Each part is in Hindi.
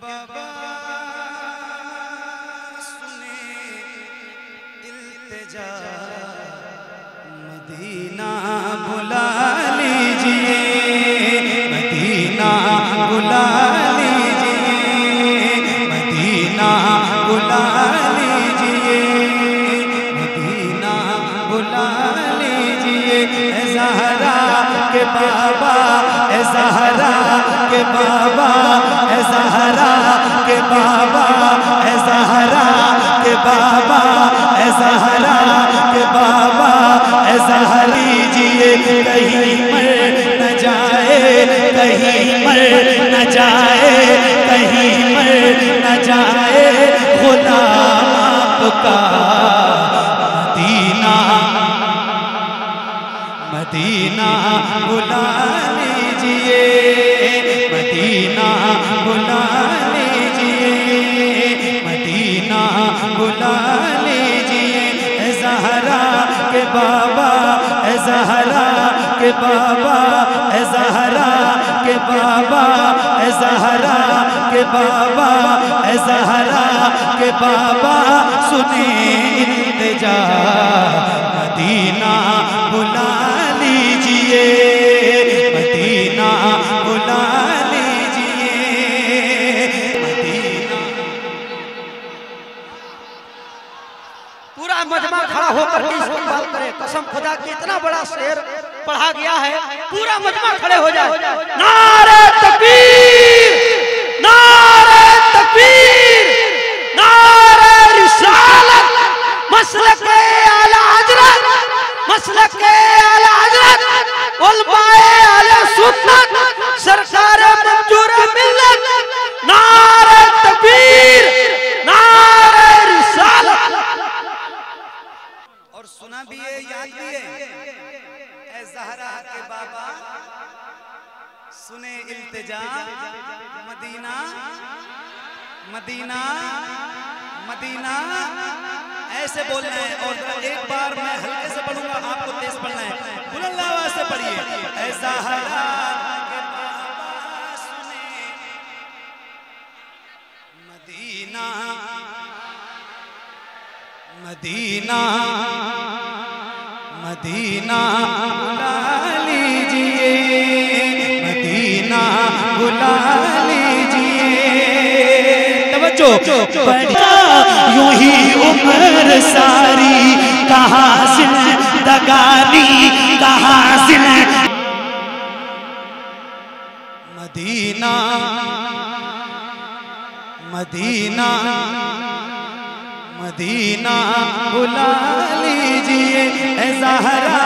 बाबा सुने इल्तिजा, मदीना बुला लीजिए, मदीना बुला लीजिए, मदीना बुला लीजिए, मदीना बुला लीजिए। ए ज़हरा के बाबा, ए ज़हरा के बाबा, ए ज़हरा के बाबा, ए ज़हरा के बाबा, ए ज़हरा के बाबा, ए ज़हरा लीजिए। कहीं मर न जाए, कहीं मर न जाए, कहीं मर न जाए गुलाम आपका मदीना, मदीना बुला लीजिए, मदीना बुला लीजिए, मदीना बुला लीजिए। ए ज़हरा के बाबा, ए ज़हरा के बाबा, ए ज़हरा के बाबा, ए ज़हरा के बाबा, ए ज़हरा के बाबा सुने इल्तिजा, मदीना बुला लीजिए, मदीना बुला लीजिए, मदीना। पूरा मजमा खड़ा होकर के इस्तेमाल करे। कसम खुदा की इतना बड़ा शेर पढ़ा गया है, पूरा मजमा खड़े हो जाए। नारे तकबीर, नारे तकबीर, नारे रिसालत, मसलके आला हज़रत, मसलके आला हज़रत, उलमाए आले सुन्नत, सरकार मंजूर मिल्लत। नारे तकबीर, नारे रिसालत। और सुना भी है, याद भी है। ए ज़हरा के बाबा सुने इल्तिजा, मदीना, मदीना, मदीना ऐसे बोलना है। और एक बार मैं हल्के से पढ़ूंगा, आपको तेज पढ़ना है। बुलंद आवाज से पढ़िए। ए ज़हरा के बाबा सुने मदीना, मदीना, मदीना बुला लीजिए, मदीना बुला लीजिए। तवज्जो, यूं ही उम्र सारी कहाँ जिंदगानी, कहाँ मदीना, मदीना, मदीना बुला लीजिए। ए ज़हरा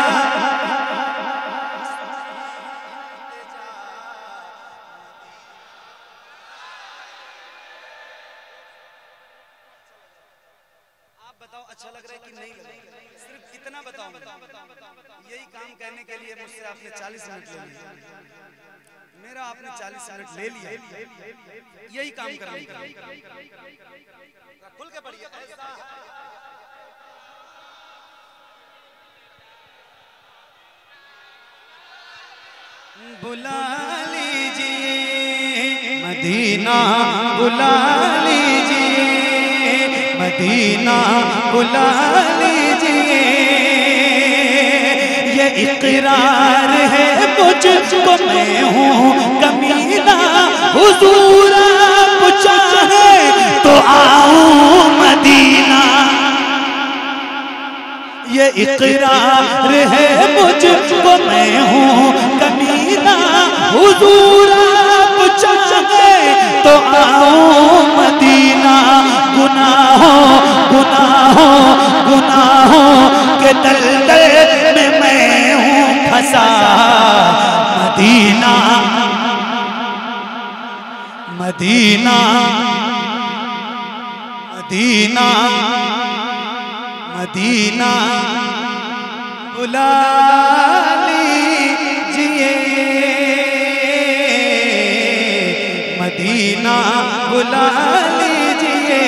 आप बताओ अच्छा लग रहा है कि नहीं लग रहा है? सिर्फ इतना बताओ। यही काम करने के लिए मुझसे आपने 40 मिनट ले लिया, मेरा आपने 40 मिनट ले लिया। यही काम करने के लिए खुल के पढ़िए। बुला लीजिए, मदीना बुला लीजिए, मदीना बुला लीजिए। ये इकरार है मुझको, मैं हूँ कमीना, हुजूर आप चाहे तो आऊं मदीना। ये इकरार है मुझको, मैं हूँ कमीना, हुजूर आप चाहे तो आऊं मदीना। गुनाहों, गुनाहों, गुनाहों के दलदल में मैं हूँ फंसा, मदीना, मदीना, मदीना, मदीना बुला लीजिए, मदीना बुला लीजिए।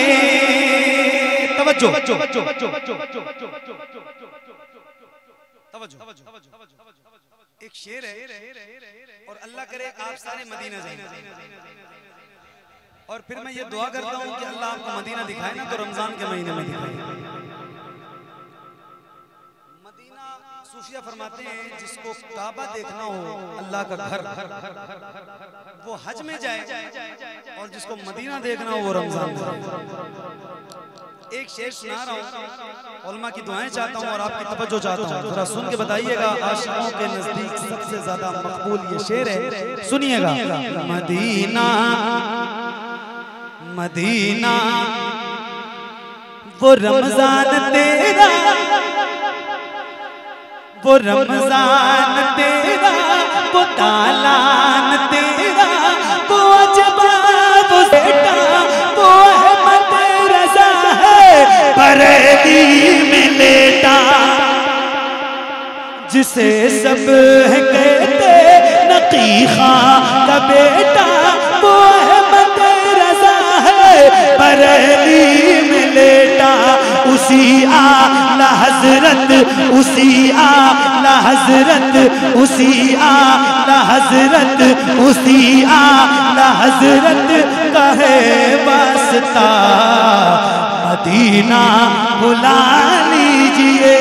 तवज्जो, एक शेर है और अल्लाह करे आप सारे मदीना जाइए। और फिर मैं ये दुआ करता हूँ कि अल्लाह आपको मदीना दिखाए ना तो रमजान के महीने में दिखाए। मदीना सूफिया फरमाते हैं जिसको काबा देखना हो अल्लाह का घर वो हज में जाए और जिसको मदीना देखना हो वो रमजान में। एक शेर सुना रहा हूँ, उलमा की दुआएं चाहता हूँ और आपकी तवज्जो चाहता हूँ, जरा सुन के बताइएगा। आशिकों के नजदीक सबसे ज्यादा मकबूल ये शेर है, सुनिएगा। मदीना मदीना वो रमजान तेरा, वो रमजान तेरा, वो तालान तेरा, वो अजबा वो बेटा, वो अहमद रज़ा है बरेली में लेटा, जिसे सब है कहते नकी खां का बेटा, वो अहमद रज़ा है बरेली में लेटा। उसी आला हजरत, उसी आला हजरत, उसी आला हजरत, उसी आला हजरत का है वास्ता, मदीना बुला लीजिए।